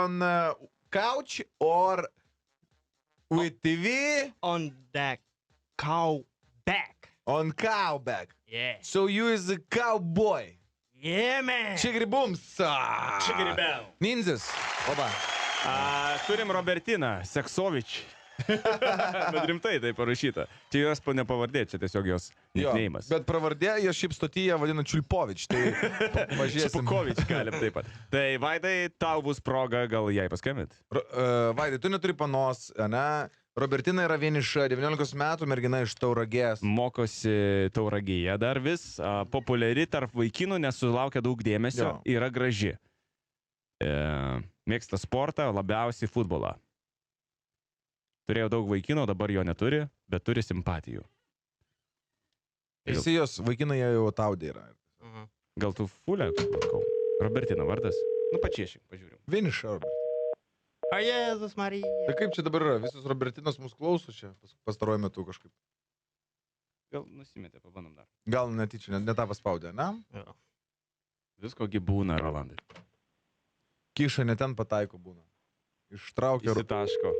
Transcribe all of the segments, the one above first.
on couch or with TV? On the cow back. On cow back. Yeah. So you is a cowboy. Yeah, man. Čigribums. Čigribel. Ninzas. Oba. Turim Robertiną Seksovič. Bet rimtai tai parašyta. Čia jos nepavardė, čia tiesiog jos nickname'as. Bet pravardė, jos šiaip stotyje vadina Čiulpovič. Tai mažėsim. Čipukovič galim taip pat. Tai Vaidai, tau bus proga gal jai paskambint. Vaidai, tu neturi panos, ne? Robertina yra vieniša, 19 metų mergina iš Tauragės. Mokosi Tauragėje dar vis. Populiari tarp vaikinų, nesulaukia daug dėmesio. Yra graži. Mėgsta sportą, labiausiai futbolą. Turėjo daug vaikinų, dabar jo neturi, bet turi simpatijų. Visi jos vaikinai jau taudė yra. Gal tu fulę? Robertina vardas? Nu, pačiešink, pažiūrim. Vieniša Robertina. O Jėzus Marija. Tai kaip čia dabar yra? Visus Robertinos mūsų klauso čia pastaruoju metu kažkaip. Gal nusimetė, pabandom dar. Gal netyčia, ne tą paspaudė, ne? Jo. Viskogi būna, Rolandai. Kiša ne ten pataiko būna. Ištraukia. Įsitaško.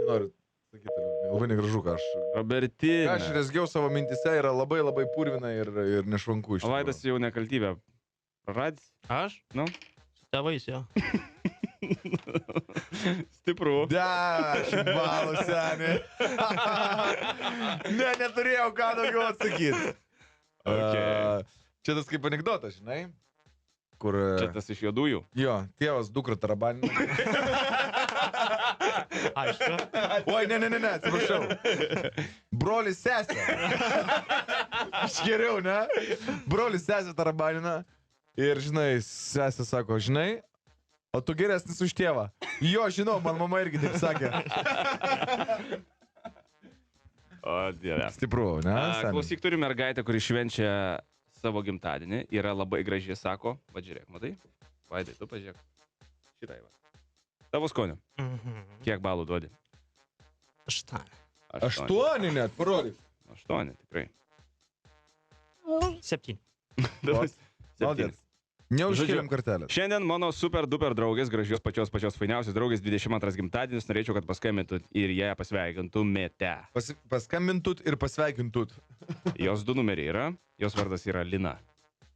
Nenoriu sakyti, labai negražu, ką aš... Robertina. Ką aš rezgiau savo mintise, yra labai labai purvina ir nešvanku iš tikrųjų. Vaidas jau nekaltybę. Praradis? Aš? Nu? Su tėvais, jo. Stipru. 10 balų, seni. Ne, neturėjau ką daugiau atsakyti. Čia tas kaip anekdotas, žinai? Kur... Čia tas iš juodųjų? Jo, tėvas dukra tarabaninė. Aišku. Oi, ne, atsiprašau. Brolis sesė. Aš geriau, ne? Brolis sesė tarabanina. Ir, žinai, sesė sako, žinai, o tu geresnis už tėvą. Jo, žinau, man mama irgi taip sakė. O, dieve. Stipru, ne? Klausyk, turiu mergaitę, kuri švenčia savo gimtadienį. Yra labai gražiai, sako. Va, žiūrėk, matai? Vaidai, tu pažiūrėk. Šitai va. Tavo skoniu. Kiek balų duodi? 8. 8 net, parodyk. 8, tikrai. 7. 7. Neužkėlėm kartelę. Šiandien mano super duper draugės, gražios pačios fainiausios draugės 22 gimtadienis, norėčiau, kad paskambintut ir ją pasveikintumėte. Paskambintut ir pasveikintut. Jos 2 numeriai yra, jos vardas yra Lina.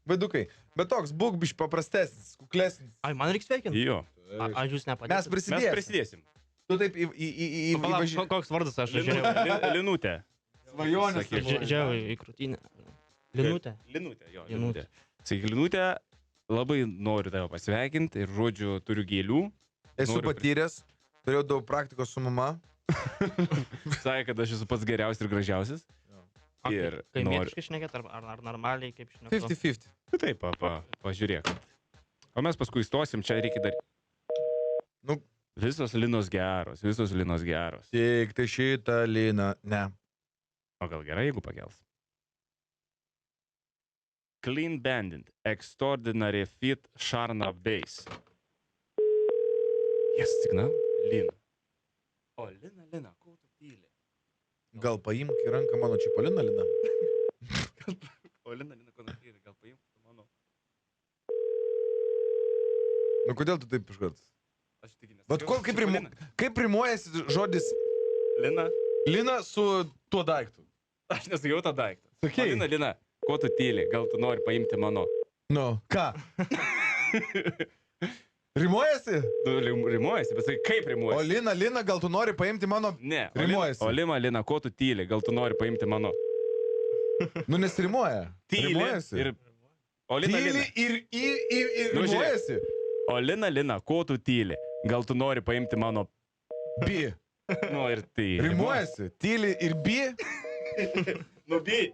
Vaidukai, bet toks būk biškai paprastesnis, kuklesnis. Ai, man reikia sveikinti? Jo. Ar jūs nepadėsit? Mes prisidėsim. Tu taip Koks vardas aš žiūrėjau? Linutė. Svajonės. Žiūrėjau į krūtinę. Linutė. Linutė, jo. Linutė. Sakyk, Linutė, labai noriu tave pasveikinti ir, žodžiu, turiu gėlių. Esu patyręs, turėjau daug praktikos su mama. Sakė, kad aš esu pats geriausias ir gražiausias. Ir kaimietiškai šnekėt, ar normaliai kaip šneku? 50-50. Taip, pažiūrėk. O mes paskui įstosim, čia reikia dar... Nu, visos Linos geros, visos Linos geros. Tik tai šitą Liną, ne. O gal gerai, jeigu pakels? Clean Bandit, Extraordinary Fit, Sharna Base. Yes, signal? Lina. O, Lina, ko tu tyli? Gal paimk į ranką mano čipoliną, Lina? O, Lina, ko tu tyli, gal paimk mano... Nu, kodėl tu taip iškart? Aš tik nesakiau. Bet kaip rimuojasi žodis Lina? Lina su tuo daiktu? Aš nesakiau tą daiktą. Sakei. Lina, ko tu tyli, gal tu nori paimti mano... Nu, ką? Rimuojasi? Rimuojasi, bet sakai, kaip rimuojasi? O Lina, gal tu nori paimti mano... Ne. Rimuojasi. O Lina, ko tu tyli, gal tu nori paimti mano... Nu, nes rimuoja. Tyli ir... O Lina, ir rimuojasi. O Lina, ko tu tyli, gal tu nori paimti mano... Bi. Nu, ir tai... Rimuojasi. Tyli ir bi. Nu, bi.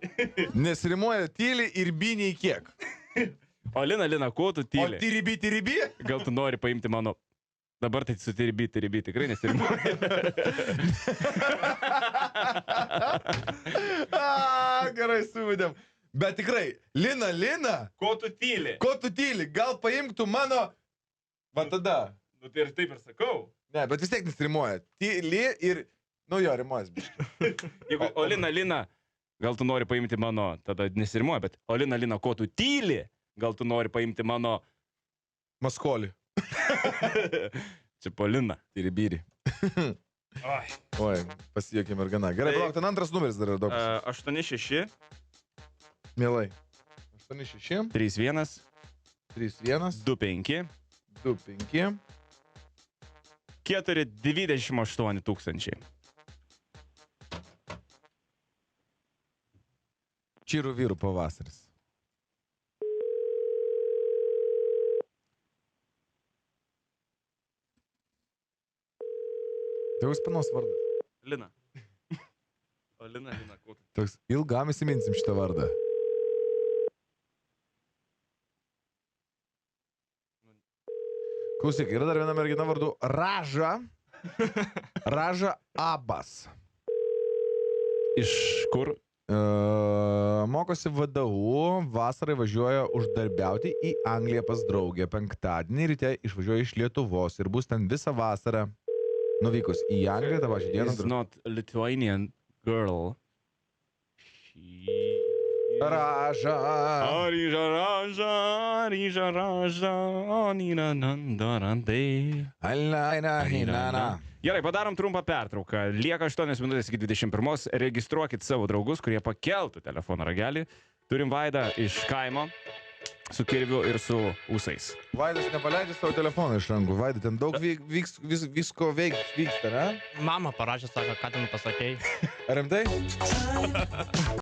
Nes rimuoja tyli ir bi nei kiek. O Lina, ko tu tyli? O tyribi? Gal tu nori paimti mano... Dabar tai su tyribi tikrai nesirimuoja. Gerai, suvedėm. Bet tikrai, Lina. Ko tu tyli? Ko tu tyli? Gal paimk tu mano... Va tada. Nu, tai ir taip ir sakau. Ne, bet vis tiek nesirimuoja. Tyli ir... Nu jo, rimuojas biškai. O Lina, gal tu nori paimti mano... Tada nesirimuoja, bet... O Lina, ko tu tyli? Gal tu nori paimti mano... Maskolį. Čipolina. Tiribyri. Oi, pasijokė mergana. Gerai, palauk, ten antras numeris dar yra daug. 86 Mielai. 86 31 31 25 25 428 tūkstančiai. Čirų vyrų pavasaris. Tai jau spanos vardas. Lina. O Lina, ko tu? Toks ilgam įsiminsim šitą vardą. Klausyk, yra dar viena mergina vardu Raža. Raža Abbas. Iš kur? Mokosi VDU, vasarai važiuoja uždarbiauti į Angliją pas draugę. Penktadienį ryte išvažiuoja iš Lietuvos ir bus ten visą vasarą. Nuvykus į Angliją, tą pačią dieną. It's not Lithuanian girl. Raža. Aryža, raža, aryža, raža, anina, nandarandai. Gerai, padarom trumpą pertrauką. Lieka 8 minutės iki 21. Registruokit savo draugus, kurie pakeltų telefono ragelį. Turim Vaidą iš kaimo su kirviu ir su ūsais. Vaidas nepaleidžia savo telefoną iš rankų. Vaidai, ten daug visko vyksta, ne? Mama parašė, sako, ką ten pasakei. Rimtai?